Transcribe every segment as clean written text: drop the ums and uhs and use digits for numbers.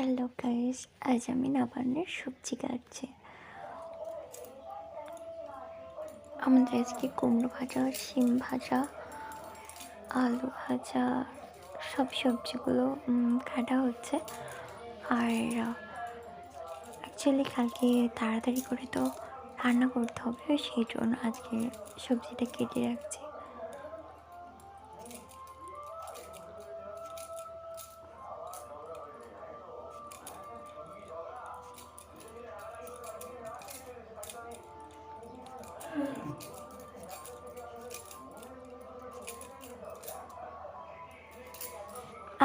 Hello guys, আজ আমি নবান্নের সবজি কাটছি। আমাদের আজকে কুমড়ো ভাজা, শিম ভাজা, আলু ভাজা, সব সবজিগুলো কাটা হচ্ছে। আর অ্যাকচুয়ালি কালকে তাড়াতাড়ি করে তো রান্না করতে হবে, সেই জন্য আজকে সবজিটা কেটে রাখছি।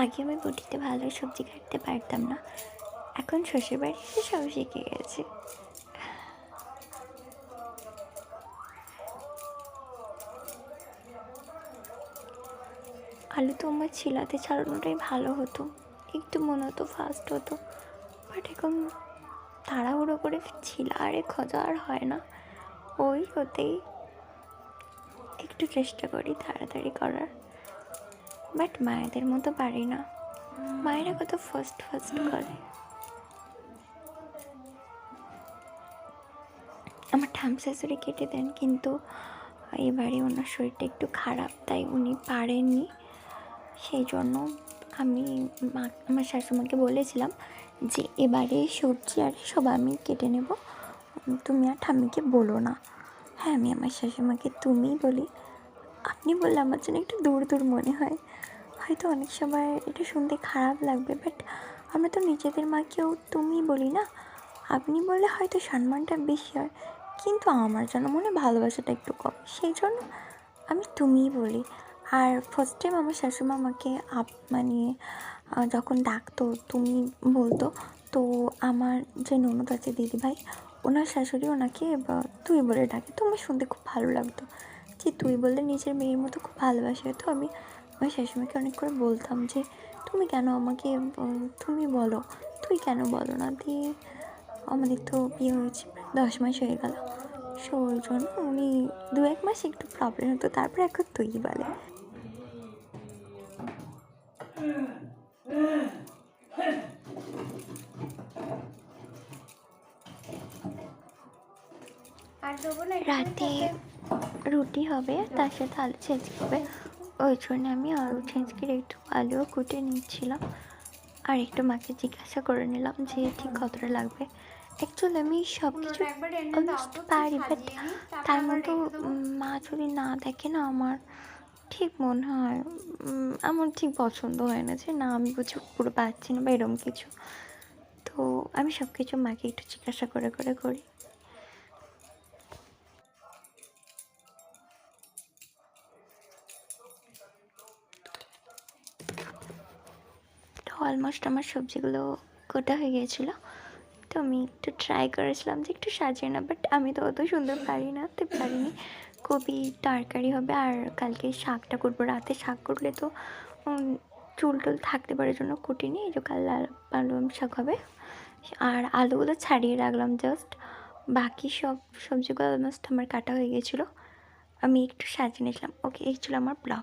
আগে আমি বটিতে ভালো সবজি কাটতে পারতাম না, এখন শ্বশুর বাড়িতে সব শিখে গেছে। আলু তো আমার ছিলাতে ছাড়ানোটাই ভালো হতো, একটু মনে হতো ফাস্ট হতো। বাট এখন তাড়াহুড়ো করে ছিলা আরে খোঁজা আর হয় না, ওই হতেই একটু চেষ্টা করি তাড়াতাড়ি করার। বাট মায়েদের মতো পারি না, মায়েরা কত ফার্স্ট ফার্স্ট করে। আমার ঠাম শাশুড়ি কেটে দেন, কিন্তু এবারে ওনার শরীরটা একটু খারাপ, তাই উনি পারেননি। সেই জন্য আমি আমার শাশুমাকে বলেছিলাম যে এবারে সবজি আর সব আমি কেটে নেব, তুমি আর ঠাম্মিকে বলো না। হ্যাঁ, আমি আমার শাশুমাকে তুমি বলি, আপনি বললে আমার জন্য একটু দূর দূর মনে হয়। হয়তো অনেক সময় এটা শুনতে খারাপ লাগবে, বাট আমরা তো নিজেদের মাকেও তুমি বলি না। আপনি বললে হয়তো সম্মানটা বেশি হয়, কিন্তু আমার জন্য মনে ভালোবাসাটা একটু কম, সেই জন্য আমি তুমিই বলি। আর ফার্স্ট টাইম আমার শাশুমা আমাকে মানে যখন ডাকতো তুমি বলতো, তো আমার যে ননদ আছে দিদিভাই, ওনার শাশুড়ি ওনাকে তুই বলে ডাকে, তো আমার শুনতে খুব ভালো লাগতো যে তুই বললে নিজের মেয়ের মতো খুব ভালোবাসে। তো আমি আমার শাশুমাকে অনেক করে বলতাম যে তুমি কেন আমাকে তুমি বলো, তুই কেন বলো না। দিয়ে আমাদের তো বিয়ে হয়েছে 10 মাস হয়ে গেল, সো ওই জন্য উনি 1 মাস একটু প্রবলেম হতো, তারপর এখন তুই বলে। রাতে রুটি হবে, তার সাথে আলু ছেঁচকি হবে, ওই জন্য আমি আলু ছেঁচকির একটু আলুও কুটে নিচ্ছিলাম। আর একটু মাকে জিজ্ঞাসা করে নিলাম যে ঠিক কতটা লাগবে। অ্যাকচুয়ালি আমি সব কিছু অলমোস্ট পারি, বাট তার মতো মা যদি না দেখে না, আমার ঠিক মনে হয় আমার ঠিক পছন্দ হয় না, যে না আমি বুঝি পুরো পাচ্ছি না বা এরকম কিছু। তো আমি সব কিছু মাকে একটু জিজ্ঞাসা করে করে করি। তো অলমোস্ট আমার সবজিগুলো কোটা হয়ে গিয়েছিলো, তো আমি একটু ট্রাই করেছিলাম যে একটু সাজিয়ে না, বাট আমি তো অত সুন্দর পারি না, তো পারিনি। কবি তরকারি হবে, আর কালকে শাকটা করবো, রাতে শাক করলে তো চুল টুল থাকতে পারে, জন্য কুটিনি। এই যে কাল পালং শাক হবে। আর আলুগুলো ছাড়িয়ে রাখলাম জাস্ট, বাকি সব সবজিগুলো অলমোস্ট আমার কাটা হয়ে গিয়েছিলো, আমি একটু সাজিয়ে নিয়েছিলাম। ওকে, এই ছিল আমার ব্লগ।